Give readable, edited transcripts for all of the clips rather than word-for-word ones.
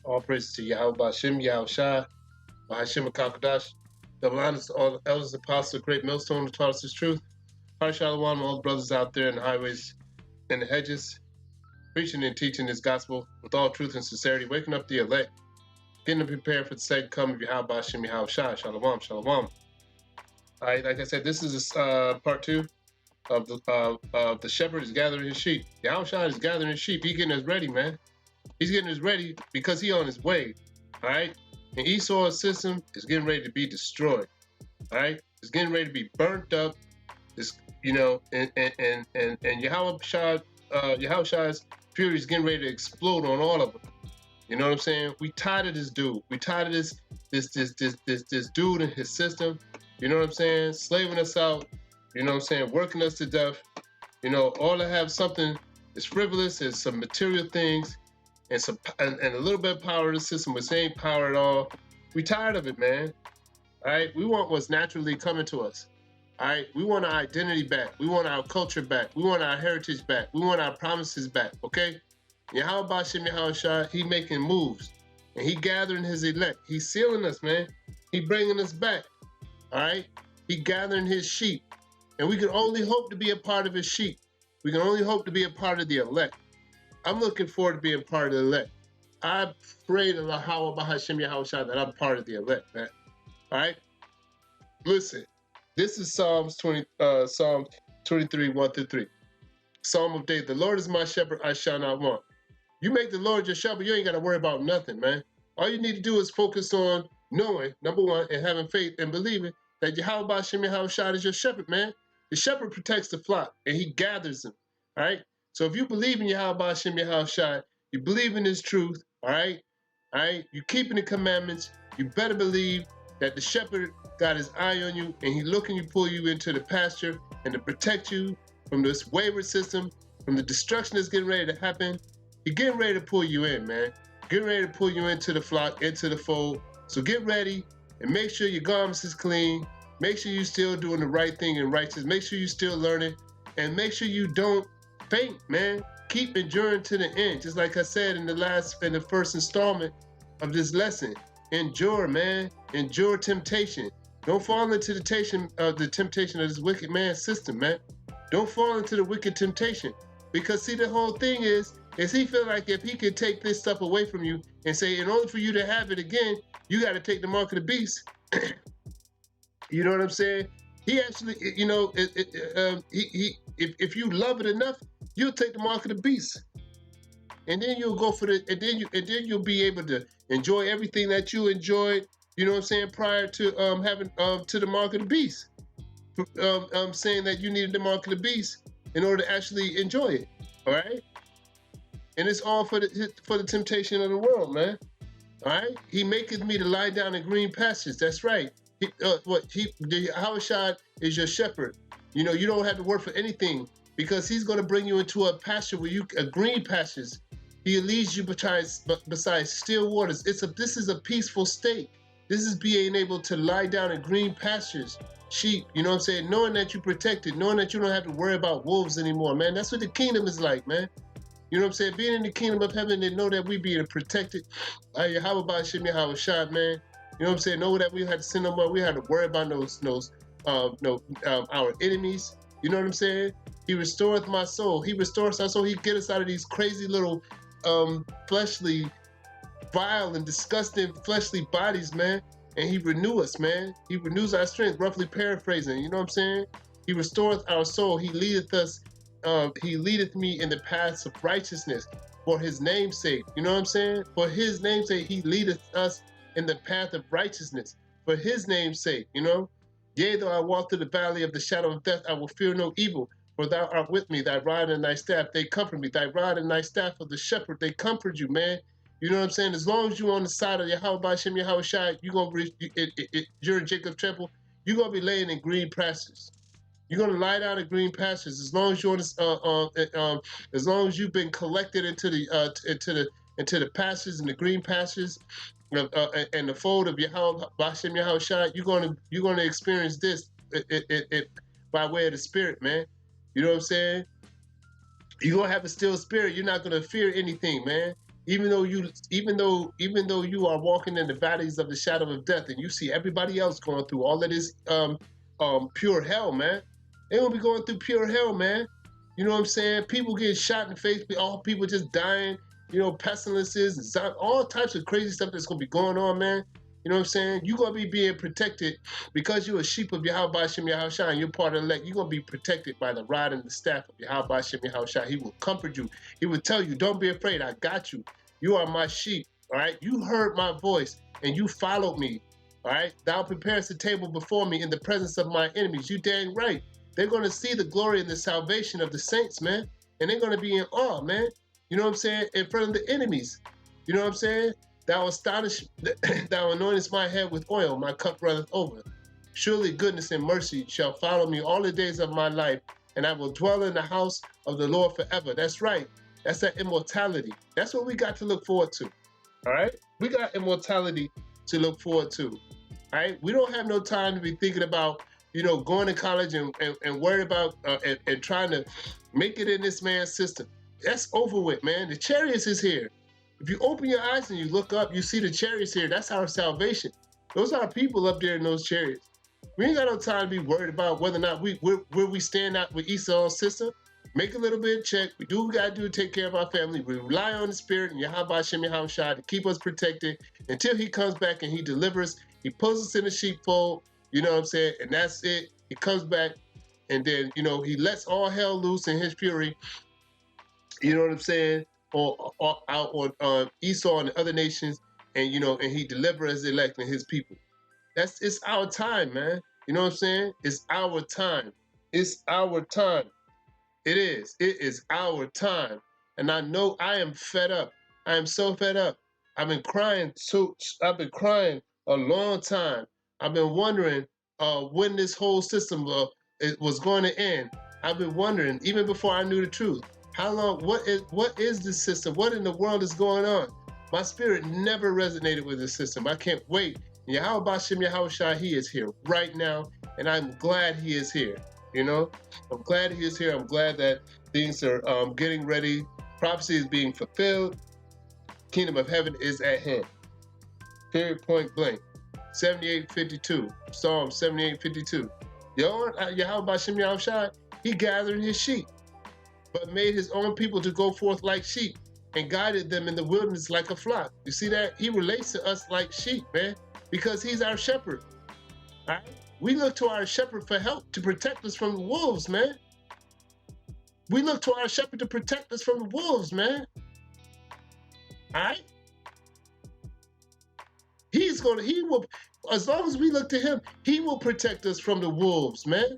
All praises to Yahweh Bashem, Yahweh Shai, Bahashim Kakadash. Double honors to all the elders, apostles, great millstone who taught us his truth. Heart Shalom, all the brothers out there in the highways and the hedges, preaching and teaching this gospel with all truth and sincerity, waking up the elect, getting them prepared for the second coming of Yahweh Bashem, Yahweh Shai. Shalom, Shalom. All right, like I said, this is part two of the shepherd is gathering his sheep. Yahweh Shai is gathering his sheep. He's getting us ready, man. He's getting us ready because he's on his way. All right. And Esau's system is getting ready to be destroyed. All right. It's getting ready to be burnt up. It's, and Yahweh Shai's fury is getting ready to explode on all of them. You know what I'm saying? We tired of this dude. We tired of this dude and his system. You know what I'm saying? Slaving us out. You know what I'm saying? Working us to death. You know, all to have something is frivolous is some material things and a little bit of power in the system, which ain't power at all. We tired of it, man. All right, we want what's naturally coming to us. All right, we want our identity back. We want our culture back. We want our heritage back. We want our promises back. Okay, Yahweh Bashem Yahweh Shai, he making moves and he gathering his elect. He's sealing us, man. He bringing us back. All right, he gathering his sheep, and we can only hope to be a part of his sheep. We can only hope to be a part of the elect. I'm looking forward to being part of the elect. I pray to Yahweh Bahashim Yahweh Shai that I'm part of the elect, man. All right? Listen, this is Psalm 23, 1 through 3. Psalm of David. The Lord is my shepherd, I shall not want. You make the Lord your shepherd, you ain't got to worry about nothing, man. All you need to do is focus on knowing, number one, and having faith and believing that Yahweh Bahashim Yahweh Shai is your shepherd, man. The shepherd protects the flock, and he gathers them, all right? So if you believe in Yahweh Bashem Yahweh Shai, you believe in his truth, all right? All right? You keeping the commandments, you better believe that the shepherd got his eye on you and he looking to pull you into the pasture and to protect you from this wayward system, from the destruction that's getting ready to happen. He's getting ready to pull you in, man. Getting ready to pull you into the flock, into the fold. So get ready and make sure your garments is clean. Make sure you're still doing the right thing and righteous. Make sure you're still learning and make sure you don't faint, man. Keep enduring to the end. Just like I said in the first installment of this lesson. Endure, man. Endure temptation. Don't fall into the temptation of this wicked man's system, man. Don't fall into the wicked temptation. Because see, the whole thing is he feel like if he could take this stuff away from you and say, in order for you to have it again, you got to take the mark of the beast. You know what I'm saying? He actually, you know, if you love it enough, you'll take the mark of the beast, and then you'll go for and then you'll be able to enjoy everything that you enjoyed. You know what I'm saying? Prior to having to the mark of the beast, saying that you needed the mark of the beast in order to actually enjoy it. All right, and it's all for the temptation of the world, man. All right, he maketh me to lie down in green pastures. That's right. Yahweh Shai is your shepherd. You know, you don't have to work for anything because he's going to bring you into a pasture where green pastures. He leads you beside still waters. This is a peaceful state. This is being able to lie down in green pastures. Sheep, you know what I'm saying? Knowing that you're protected, knowing that you don't have to worry about wolves anymore, man. That's what the kingdom is like, man. You know what I'm saying? Being in the kingdom of heaven and know that we being protected. Yahweh Bashem Yahweh Shai, man. You know what I'm saying? Know that we had to sin no more. We had to worry about our enemies. You know what I'm saying? He restoreth my soul. He restores our soul. He get us out of these crazy little fleshly, vile and disgusting fleshly bodies, man. And he renew us, man. He renews our strength, roughly paraphrasing. You know what I'm saying? He restoreth our soul. He leadeth us. He leadeth me in the paths of righteousness for his name's sake. You know what I'm saying? For his name's sake, he leadeth us in the path of righteousness for his name's sake, you know? Yea, though I walk through the valley of the shadow of death, I will fear no evil, for thou art with me, thy rod and thy staff, they comfort me. Thy rod and thy staff of the shepherd, they comfort you, man. You know what I'm saying? As long as you're on the side of Yahweh Bashem Yahweh Shai, you're in Jacob's temple, you're going to be laying in green pastures. You're going to lie down in green pastures as long as you're as long as you've been collected into the pastures and the green pastures and the fold of Yahweh Bashem Yahweh Shai. You're going to experience this by way of the Spirit, man. You know what I'm saying? You're going to have a still spirit. You're not going to fear anything, man. even though you are walking in the valleys of the shadow of death, and you see everybody else going through all of this pure hell, man. They gonna be going through pure hell, man. You know what I'm saying? People getting shot in the face, all people just dying. Pestilences, all types of crazy stuff that's gonna be going on, man. You know what I'm saying? You're gonna be being protected because you're a sheep of Yahweh Shem Yahushua, and you're part of the elect. You're gonna be protected by the rod and the staff of Yahweh Shem Yahushua. He will comfort you. He will tell you, don't be afraid, I got you. You are my sheep. All right. You heard my voice and you followed me. All right. Thou preparest the table before me in the presence of my enemies. You dang right. They're gonna see the glory and the salvation of the saints, man. And they're gonna be in awe, man. You know what I'm saying? In front of the enemies. You know what I'm saying? Thou anointest my head with oil, my cup runneth over. Surely goodness and mercy shall follow me all the days of my life, and I will dwell in the house of the Lord forever. That's right. That's that immortality. That's what we got to look forward to. All right? We got immortality to look forward to. All right? We don't have no time to be thinking about, going to college and worried about and trying to make it in this man's system. That's over with, man. The chariots is here. If you open your eyes and you look up, you see the chariots here. That's our salvation. Those are people up there in those chariots. We ain't got no time to be worried about whether or not where we stand out with Esau's sister. Make a little bit of check. We do what we got to do to take care of our family. We rely on the Spirit and Yahweh Shem Yahushua to keep us protected until he comes back and he delivers. He pulls us in the sheepfold, you know what I'm saying? And that's it. He comes back and then, he lets all hell loose in his fury, you know what I'm saying? Or out on Esau and the other nations, and and he delivers the elect and his people. It's our time, man. You know what I'm saying? It's our time. It's our time. It is. It is our time. And I know I am fed up. I am so fed up. I've been crying a long time. I've been wondering when this whole system was going to end. I've been wondering, even before I knew the truth. How long, what is this system? What in the world is going on? My spirit never resonated with this system. I can't wait. Yahweh Shem Yahushua, he is here right now, and I'm glad he is here. I'm glad he is here. I'm glad that things are getting ready. Prophecy is being fulfilled. Kingdom of heaven is at hand. Period, point blank. 78:52. Psalm 78:52. Yahweh Shem Yahushua, he gathered his sheep, but made his own people to go forth like sheep and guided them in the wilderness like a flock. You see that? He relates to us like sheep, man, because he's our shepherd. All right? We look to our shepherd for help to protect us from the wolves, man. We look to our shepherd to protect us from the wolves, man. All right? He will, as long as we look to him, he will protect us from the wolves, man.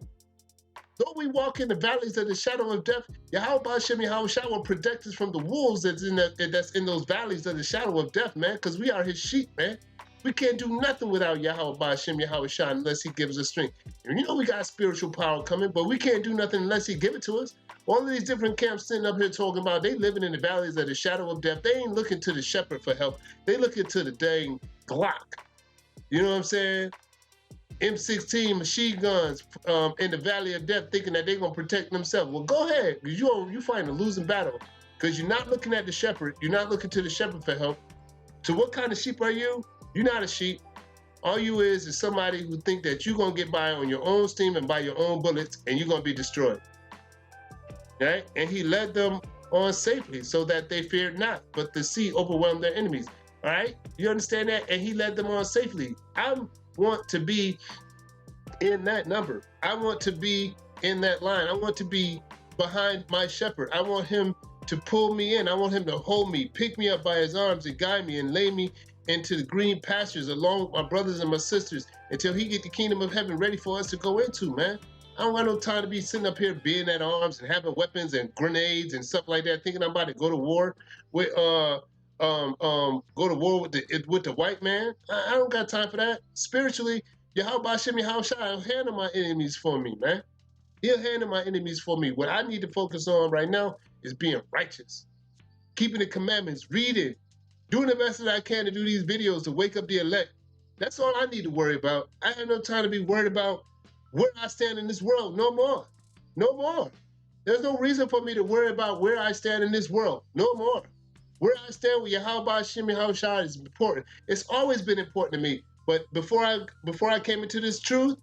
Though we walk in the valleys of the shadow of death, Yahweh Shem Yahushua will protect us from the wolves that's in those valleys of the shadow of death, man, because we are his sheep, man. We can't do nothing without Yahweh Shem Yahushua unless he gives us strength. And we got spiritual power coming, but we can't do nothing unless he give it to us. All of these different camps sitting up here talking about they living in the valleys of the shadow of death. They ain't looking to the shepherd for help. They looking to the dang Glock. You know what I'm saying? M16 machine guns in the valley of death, thinking that they're gonna protect themselves. Well, go ahead, because you fighting a losing battle. Because you're not looking at the shepherd. You're not looking to the shepherd for help. So what kind of sheep are you? You're not a sheep. All you is somebody who think that you're gonna get by on your own steam and by your own bullets, and you're gonna be destroyed. Right? And he led them on safely so that they feared not, but the sea overwhelmed their enemies. All right? You understand that? And he led them on safely. I want to be in that number. I want to be in that line. I want to be behind my shepherd. I want him to pull me in. I want him to hold me, pick me up by his arms and guide me and lay me into the green pastures along with my brothers and my sisters until he get the kingdom of heaven ready for us to go into, man. I don't got no time to be sitting up here being at arms and having weapons and grenades and stuff like that, thinking I'm about to go to war with with the white man. I don't got time for that. Spiritually, Yahweh Shem Yahushua will handle my enemies for me, man. He'll handle my enemies for me. What I need to focus on right now is being righteous, keeping the commandments, reading, doing the best that I can to do these videos to wake up the elect. That's all I need to worry about. I have no time to be worried about where I stand in this world. No more. No more. There's no reason for me to worry about where I stand in this world. No more. Where I stand with Yahweh Hashem Yahushua is important. It's always been important to me. But before I came into this truth,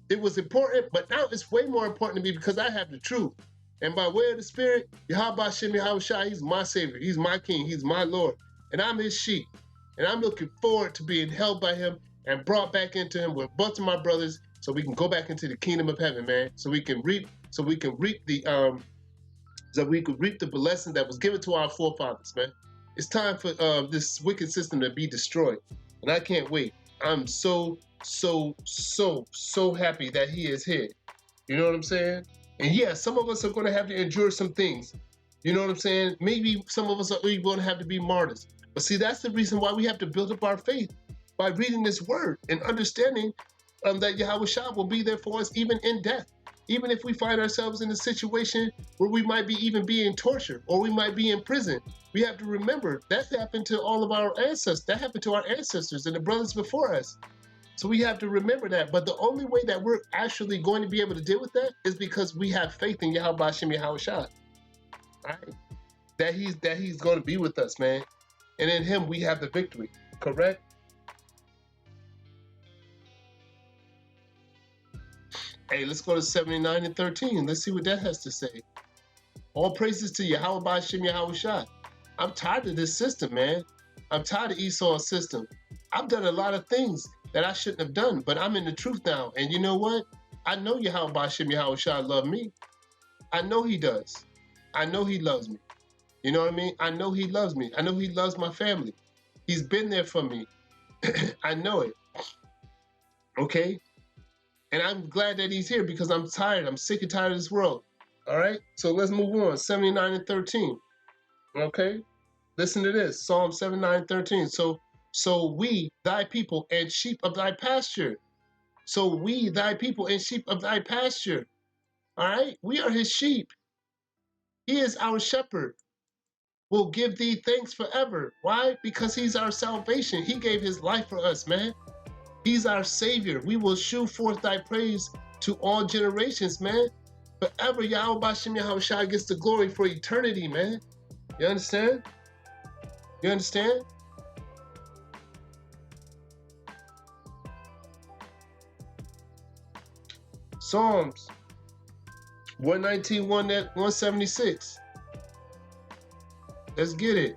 it was important, but now it's way more important to me because I have the truth. And by way of the Spirit, Yahweh Hashem Yahushua, he's my Savior, he's my King, he's my Lord. And I'm his sheep. And I'm looking forward to being held by him and brought back into him with a bunch of my brothers so we can go back into the kingdom of heaven, man. So we can reap the blessing that was given to our forefathers, man. It's time for this wicked system to be destroyed. And I can't wait. I'm so happy that he is here. You know what I'm saying? And yeah, some of us are going to have to endure some things. You know what I'm saying? Maybe some of us are going to have to be martyrs. But see, that's the reason why we have to build up our faith by reading this word and understanding that Yahweh Shah will be there for us even in death. Even if we find ourselves in a situation where we might be even being tortured or we might be in prison, we have to remember that happened to all of our ancestors. That happened to our ancestors and the brothers before us. So we have to remember that. But the only way that we're actually going to be able to deal with that is because we have faith in Yahweh Hashem Yahushua. Right? That he's going to be with us, man. And in him we have the victory. Correct? Hey, let's go to 79 and 13. Let's see what that has to say. All praises to Yahweh Hashem Yahushua. I'm tired of this system, man. I'm tired of Esau's system. I've done a lot of things that I shouldn't have done, but I'm in the truth now. And you know what? I know Yahweh Hashem Yahushua loves me. I know he does. I know he loves me. You know what I mean? I know he loves me. I know he loves my family. He's been there for me. I know it. Okay? And I'm glad that he's here because I'm tired. I'm sick and tired of this world. All right? So let's move on. 79 and 13. Okay? Listen to this. Psalm 79 and 13. So we, thy people, and sheep of thy pasture. So we, thy people, and sheep of thy pasture. All right? We are his sheep. He is our shepherd. We'll give thee thanks forever. Why? Because he's our salvation. He gave his life for us, man. He's our Savior. We will shew forth thy praise to all generations, man. Forever, Yahweh Hashem Yahushua gets the glory for eternity, man. You understand? You understand? Psalms 119, 176. Let's get it.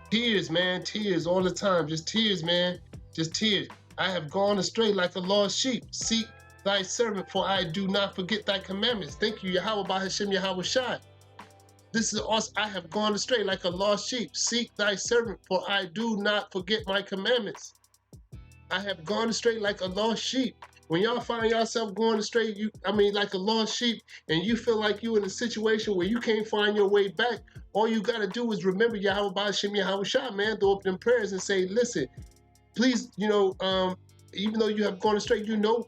Tears, man, tears all the time. Just tears, man. Just tears. I have gone astray like a lost sheep. Seek thy servant, for I do not forget thy commandments. Thank you, Yahweh by Hashem Yahweh Shai. This is us. I have gone astray like a lost sheep. Seek thy servant, for I do not forget my commandments. I have gone astray like a lost sheep. When y'all find yourself going astray, like a lost sheep, and you feel like you in a situation where you can't find your way back, all you got to do is remember Yahweh Ba'ashem Yahweh Shah, man, throw up them prayers and say, listen, please, even though you have gone astray, you know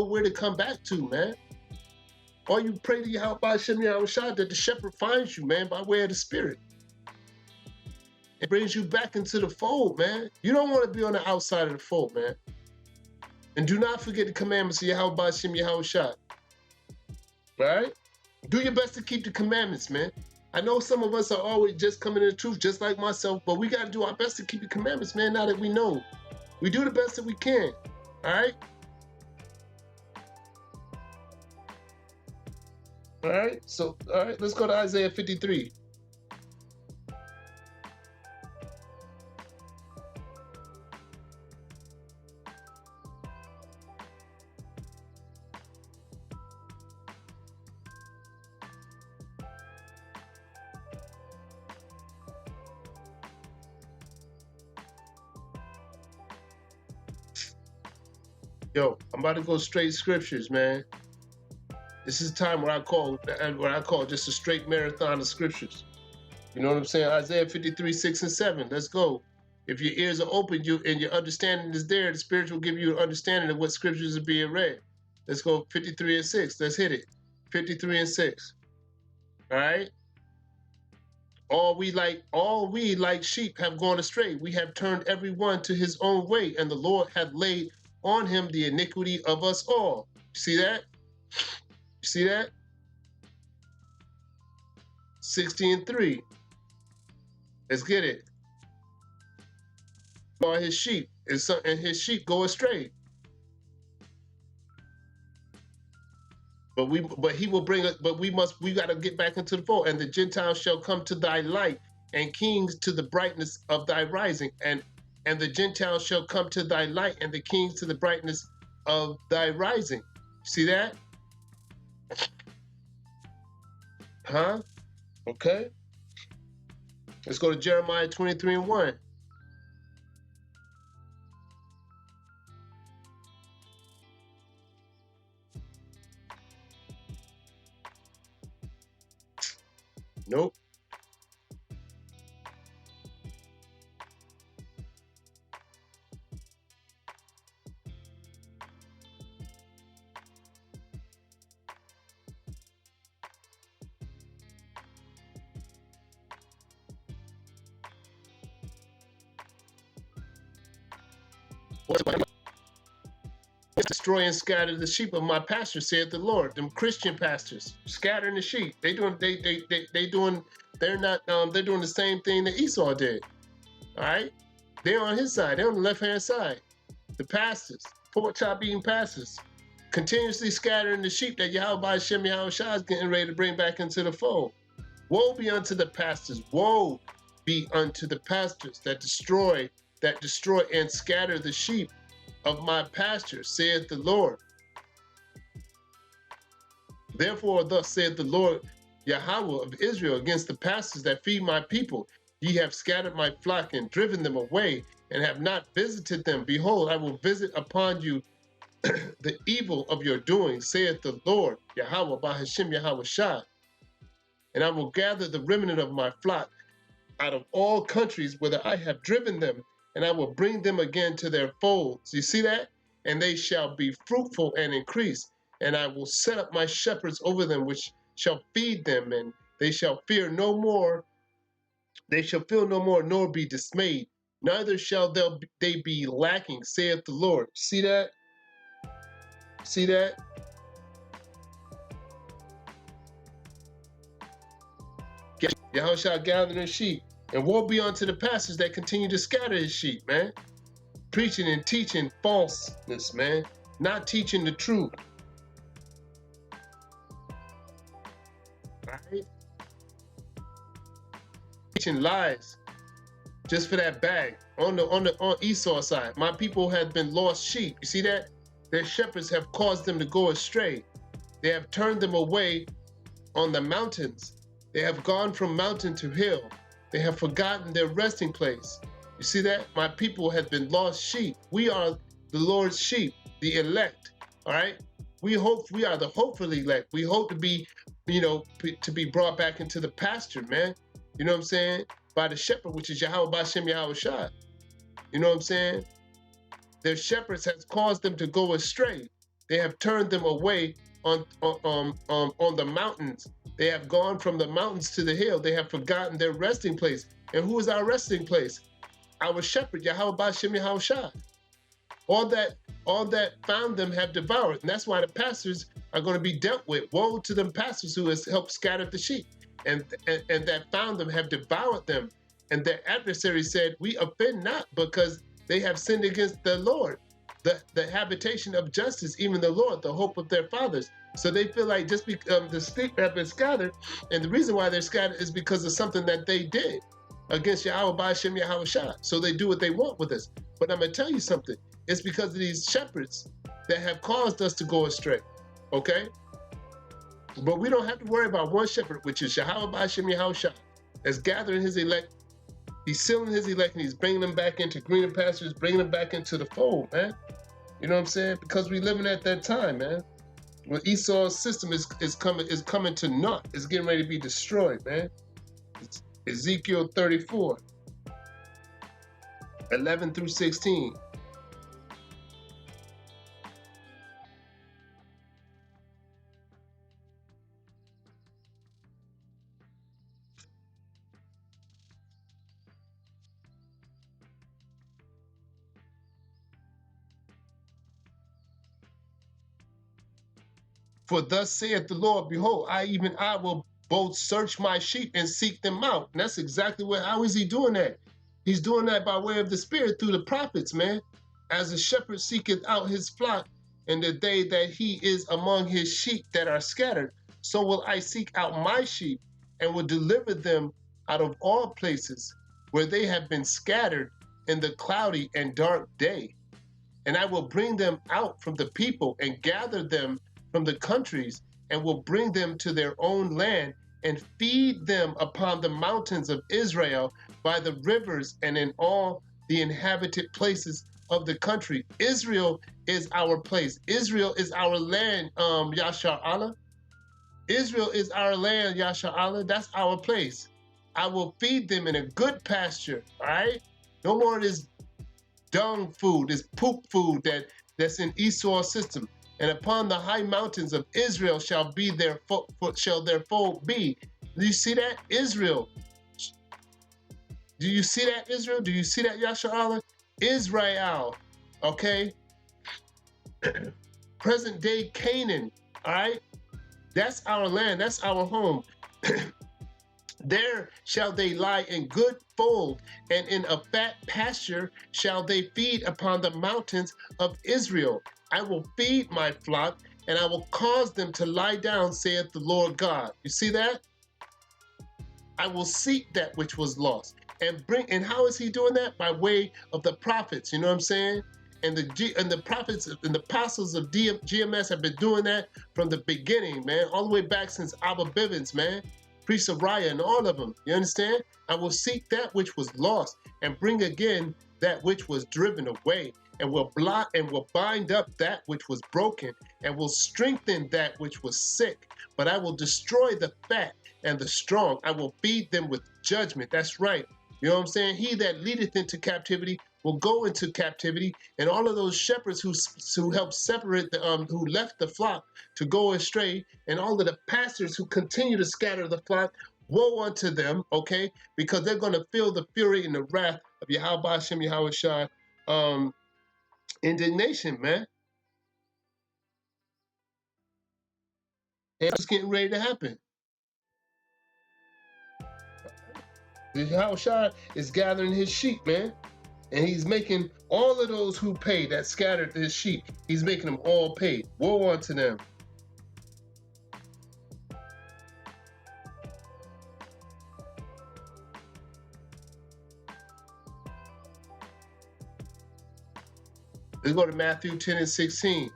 where to come back to, man. Or you pray to Yahweh Ba'ashem Yahweh Shah that the shepherd finds you, man, by way of the Spirit. It brings you back into the fold, man. You don't want to be on the outside of the fold, man. And do not forget the commandments of Yahweh Ba'ashem Yahweh Shah. Right? Do your best to keep the commandments, man. I know some of us are always just coming to the truth, just like myself, but we got to do our best to keep the commandments, man, now that we know. We do the best that we can. All right? All right? So, all right, let's go to Isaiah 53. Yo, I'm about to go straight scriptures, man. This is time where I call just a straight marathon of scriptures. You know what I'm saying? Isaiah 53, 6 and 7. Let's go. If your ears are open, and your understanding is there, the Spirit will give you an understanding of what scriptures are being read. Let's go 53 and 6. Let's hit it. 53 and 6. All right? All we like sheep have gone astray. We have turned every one to his own way, and the Lord hath laid on him the iniquity of us all. See that? You see that? 60:3. Let's get it. Or his sheep, and his sheep go astray. But he will bring us, but we got to get back into the fold. And the Gentiles shall come to thy light, and kings to the brightness of thy rising. And the Gentiles shall come to thy light, and the kings to the brightness of thy rising. See that? Huh? Okay. Let's go to Jeremiah 23:1. Nope. Destroy and scatter the sheep of my pasture, saith the Lord. Them Christian pastors scattering the sheep. They're doing the same thing that Esau did. All right, they're on his side. They're on the left hand side. The pastors, pork chop eating pastors, continuously scattering the sheep that Yahweh Hashem Yahushua is getting ready to bring back into the fold. Woe be unto the pastors. Woe be unto the pastors that destroy and scatter the sheep of my pasture, saith the Lord. Therefore, thus saith the Lord Yahweh of Israel against the pastors that feed my people. Ye have scattered my flock and driven them away, and have not visited them. Behold, I will visit upon you the evil of your doing, saith the Lord Yahweh by Hashem Yahushua. And I will gather the remnant of my flock out of all countries whither I have driven them, and I will bring them again to their folds. You see that? And they shall be fruitful and increase. And I will set up my shepherds over them, which shall feed them, and they shall fear no more. They shall feel no more, nor be dismayed. Neither shall they be lacking, saith the Lord. See that? See that? Yahweh shall gather their sheep. And woe be unto the pastors that continue to scatter his sheep, man. Preaching and teaching falseness, man. Not teaching the truth. Right? Teaching lies. Just for that bag. On Esau's side, my people have been lost sheep. You see that? Their shepherds have caused them to go astray. They have turned them away on the mountains. They have gone from mountain to hill. They have forgotten their resting place. You see that? My people have been lost sheep. We are the Lord's sheep, the elect. All right? We are the hopefully elect. We hope to be, to be brought back into the pasture, man. You know what I'm saying? By the shepherd, which is Yahweh Bashem Yahushua. You know what I'm saying? Their shepherds has caused them to go astray. They have turned them away on the mountains. They have gone from the mountains to the hill. They have forgotten their resting place. And who is our resting place? Our shepherd, Yahweh Bashem Yahushua. All that found them have devoured. And that's why the pastors are going to be dealt with. Woe to them pastors who has helped scatter the sheep. And that found them have devoured them. And their adversary said, we offend not, because they have sinned against the Lord, the habitation of justice, even the Lord, the hope of their fathers. So they feel like just because the sheep have been scattered, and the reason why they're scattered is because of something that they did against Yahweh Ba'ashem Yahushua. So they do what they want with us. But I'm going to tell you something. It's because of these shepherds that have caused us to go astray, okay? But we don't have to worry about one shepherd, which is Yahweh Ba'ashem Yahushua, that's gathering his elect. He's sealing his elect, and he's bringing them back into greener pastures, bringing them back into the fold, man. You know what I'm saying? Because we're living at that time, man. When Esau's system is coming to naught. It's getting ready to be destroyed, man. It's Ezekiel 34, 11 through 16. For thus saith the Lord, behold, I will both search my sheep and seek them out. And that's exactly how is he doing that? He's doing that by way of the Spirit through the prophets, man. As a shepherd seeketh out his flock, and the day that he is among his sheep that are scattered, so will I seek out my sheep and will deliver them out of all places where they have been scattered in the cloudy and dark day. And I will bring them out from the people and gather them from the countries and will bring them to their own land and feed them upon the mountains of Israel by the rivers and in all the inhabited places of the country. Israel is our place. Israel is our land, Yasha Allah. Israel is our land, Yasha Allah. That's our place. I will feed them in a good pasture, all right? No more of this dung food, this poop food that's in Esau's system. And upon the high mountains of Israel shall their fold be. Do you see that? Israel. Do you see that, Israel? Do you see that, Yasha Allah? Israel, okay? Present day Canaan, all right? That's our land, that's our home. There shall they lie in good fold, and in a fat pasture shall they feed upon the mountains of Israel. I will feed my flock, and I will cause them to lie down, saith the Lord God. You see that? I will seek that which was lost. And how is he doing that? By way of the prophets, you know what I'm saying? And the prophets and the apostles of GMS have been doing that from the beginning, man, all the way back since Abba Bivens, man, Priest of Raya and all of them, you understand? I will seek that which was lost and bring again that which was driven away, and will blot and will bind up that which was broken, and will strengthen that which was sick. But I will destroy the fat and the strong. I will feed them with judgment. That's right. You know what I'm saying? He that leadeth into captivity will go into captivity, and all of those shepherds who helped separate who left the flock to go astray, and all of the pastors who continue to scatter the flock, woe unto them, okay? Because they're going to feel the fury and the wrath of Yahweh Hashem Yahweh Shai indignation, man. And it's getting ready to happen. Yahweh Shai is gathering his sheep, man. And he's making all of those who pay that scattered his sheep, he's making them all pay. Woe unto them. Let's go to Matthew 10 and 16.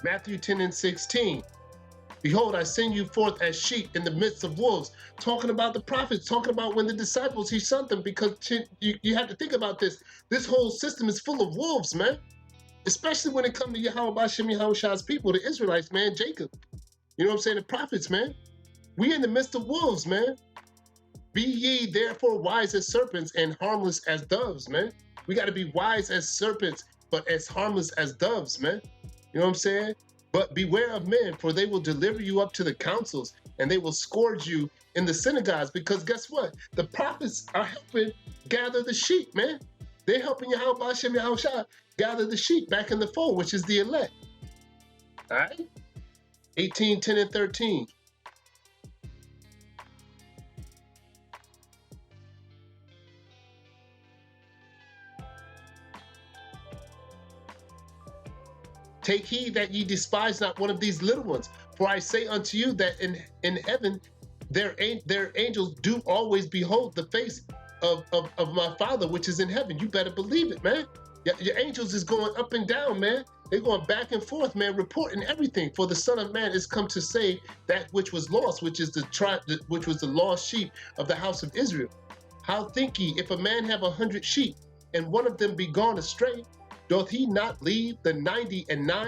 Matthew 10 and 16. Behold, I send you forth as sheep in the midst of wolves. Talking about the prophets, talking about when the disciples, he sent them, because you have to think about this. This whole system is full of wolves, man. Especially when it comes to Yahweh Hashem Yahweh Shai's people, the Israelites, man, Jacob. You know what I'm saying? The prophets, man. We in the midst of wolves, man. Be ye therefore wise as serpents and harmless as doves, man. We got to be wise as serpents, but as harmless as doves, man. You know what I'm saying? But beware of men, for they will deliver you up to the councils, and they will scourge you in the synagogues. Because guess what? The prophets are helping gather the sheep, man. They're helping Yahweh Hashem Yahweh Shai gather the sheep back in the fold, which is the elect. All right? 18, 10, and 13. Take heed that ye despise not one of these little ones. For I say unto you that in heaven their angels do always behold the face of my Father which is in heaven. You better believe it, man. Your angels is going up and down, man. They're going back and forth, man, reporting everything. For the Son of Man is come to save that which was lost, which is which was the lost sheep of the house of Israel. How think ye, if a man have 100 sheep, and one of them be gone astray, doth he not leave the 99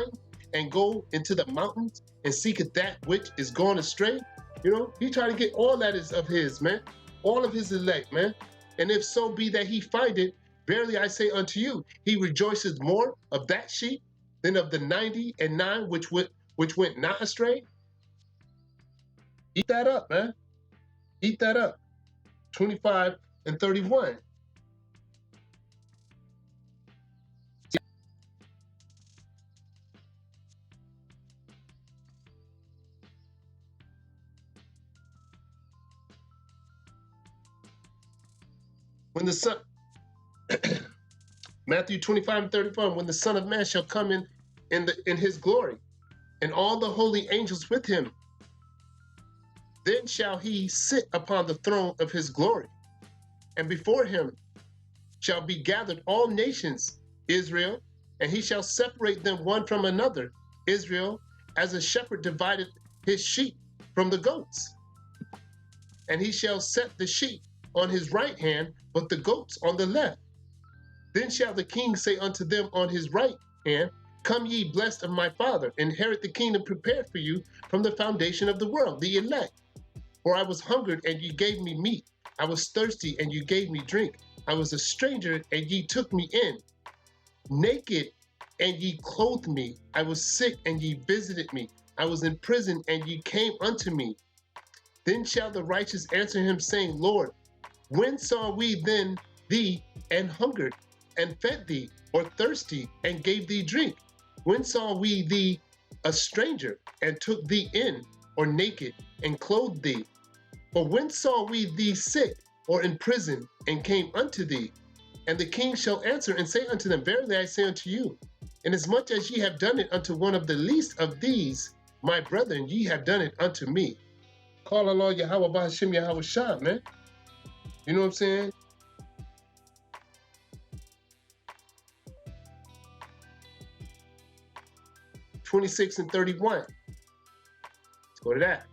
and go into the mountains and seeketh that which is gone astray? You know, he trying to get all that is of his, man. All of his elect, man. And if so be that he find it, verily I say unto you, he rejoices more of that sheep than of the 99 which went not astray. Eat that up, man. Eat that up. 25 and 31. When the son, Matthew 25 and 31, when the Son of Man shall come in his glory, and all the holy angels with him, then shall he sit upon the throne of his glory, and before him shall be gathered all nations, Israel, and he shall separate them one from another, Israel, as a shepherd divided his sheep from the goats. And he shall set the sheep on his right hand, but the goats on the left. Then shall the king say unto them on his right hand, Come ye blessed of my Father, inherit the kingdom prepared for you from the foundation of the world, the elect. For I was hungered, and ye gave me meat. I was thirsty, and ye gave me drink. I was a stranger, and ye took me in. Naked, and ye clothed me. I was sick, and ye visited me. I was in prison, and ye came unto me. Then shall the righteous answer him, saying, Lord, when saw we then thee and hungered, and fed thee, or thirsty, and gave thee drink? When saw we thee a stranger, and took thee in, or naked, and clothed thee? For when saw we thee sick, or in prison, and came unto thee? And the king shall answer and say unto them, Verily I say unto you, inasmuch as ye have done it unto one of the least of these, my brethren, ye have done it unto me. Call Allah Yahweh Bahashim Yahweh Shah, man. You know what I'm saying? (26 and 31). Let's go to that.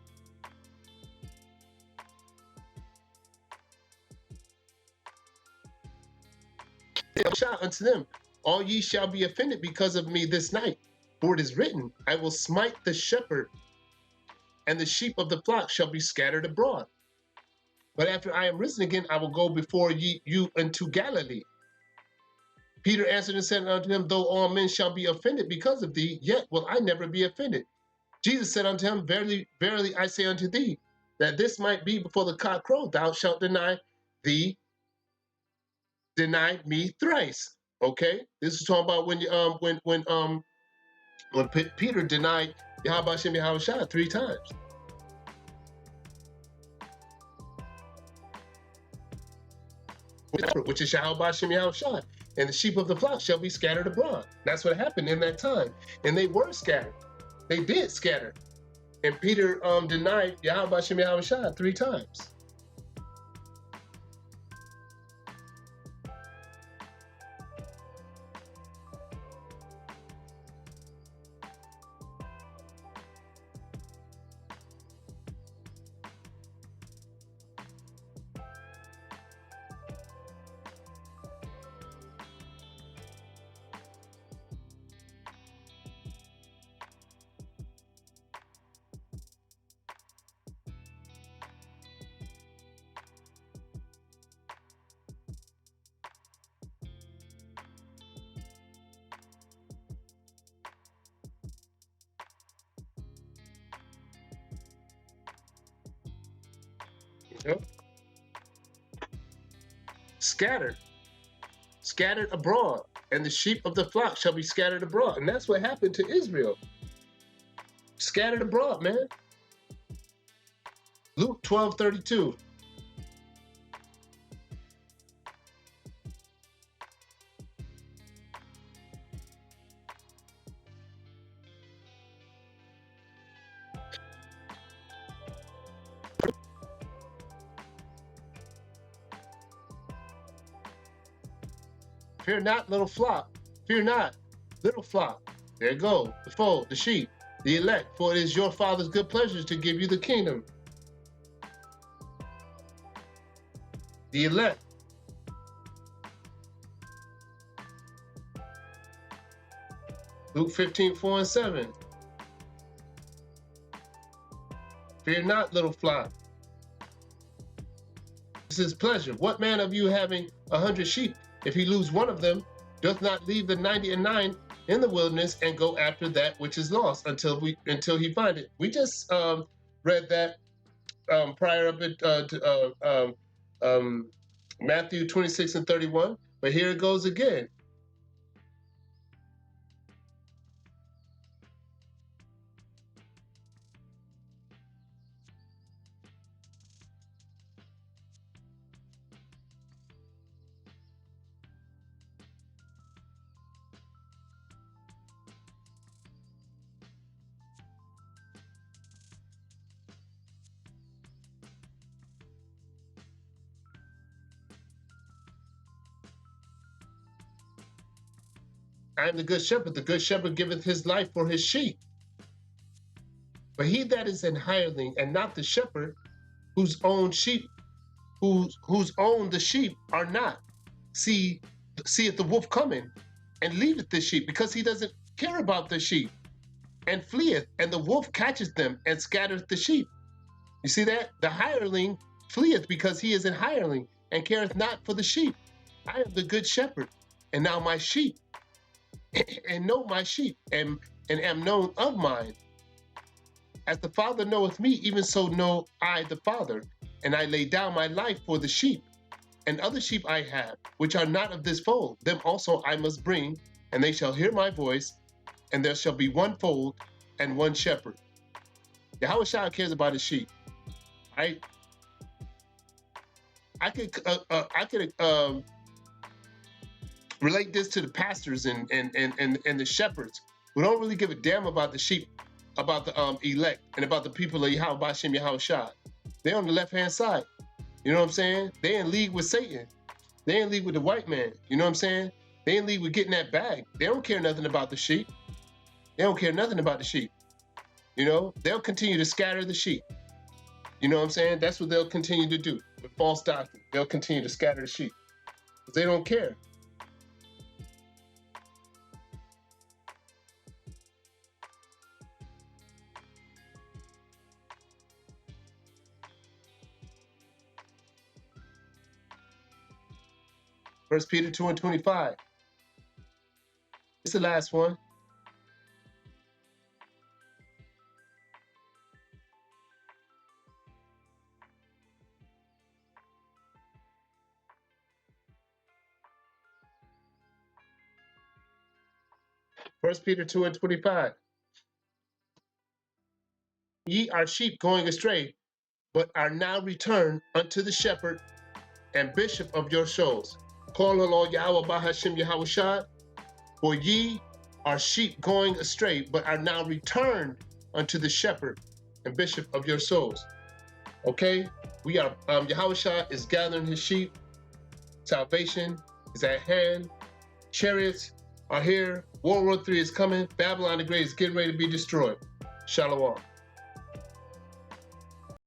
Shout unto them, all ye shall be offended because of me this night. For it is written, I will smite the shepherd, and the sheep of the flock shall be scattered abroad. But after I am risen again, I will go before you into Galilee. Peter answered and said unto him, Though all men shall be offended because of thee, yet will I never be offended. Jesus said unto him, Verily, verily, I say unto thee, that this might be before the cock crow, thou shalt deny me thrice. Okay, this is talking about when Peter denied Yahweh Hashem Yahweh Shah 3 times. Which is Yahweh Hashem Yahweh Shah. And the sheep of the flock shall be scattered abroad. That's what happened in that time. And they were scattered. They did scatter. And Peter denied Yahweh Hashem Yahweh Shah 3 times. Yep. Scattered abroad, and the sheep of the flock shall be scattered abroad. And that's what happened to Israel. Scattered abroad, man. Luke 12:32. Fear not, little flock. Fear not, little flock. There you go, the fold, the sheep, the elect. For it is your Father's good pleasure to give you the kingdom. The elect. Luke 15:4 and 7. Fear not, little flock. This is pleasure. What man of you having 100 sheep, if he lose one of them, doth not leave the 99 in the wilderness and go after that which is lost until he find it? We just read that prior up Matthew 26:31. But here it goes again. I am the good shepherd. The good shepherd giveth his life for his sheep. But he that is an hireling and not the shepherd, whose own sheep, whose own the sheep are not, seeth the wolf coming, and leaveth the sheep, because he doesn't care about the sheep, and fleeth, and the wolf catches them and scattereth the sheep. You see that? The hireling fleeth because he is an hireling and careth not for the sheep. I am the good shepherd, and now my sheep, and know my sheep, and am known of mine. As the Father knoweth me, even so know I the Father, and I lay down my life for the sheep. And other sheep I have, which are not of this fold, them also I must bring, and they shall hear my voice, and there shall be one fold and one shepherd. Yahweh Shai cares about his sheep. I could relate this to the pastors and the shepherds who don't really give a damn about the sheep, about the elect, and about the people of Yahweh Bashem Yahweh Shai. They're on the left-hand side. You know what I'm saying? They in league with Satan. They in league with the white man. You know what I'm saying? They in league with getting that bag. They don't care nothing about the sheep. They don't care nothing about the sheep. You know, they'll continue to scatter the sheep. You know what I'm saying? That's what they'll continue to do with false doctrine. They'll continue to scatter the sheep because they don't care. First Peter 2:25. It's the last one. First Peter 2:25. Ye are sheep going astray, but are now returned unto the shepherd and bishop of your souls. Call on Lord Yahweh Bahashim Yahweh Shai, for ye are sheep going astray, but are now returned unto the shepherd and bishop of your souls. Okay, we are Yahweh Shai is gathering his sheep. Salvation is at hand. Chariots are here. World War III is coming. Babylon the Great is getting ready to be destroyed. Shalom.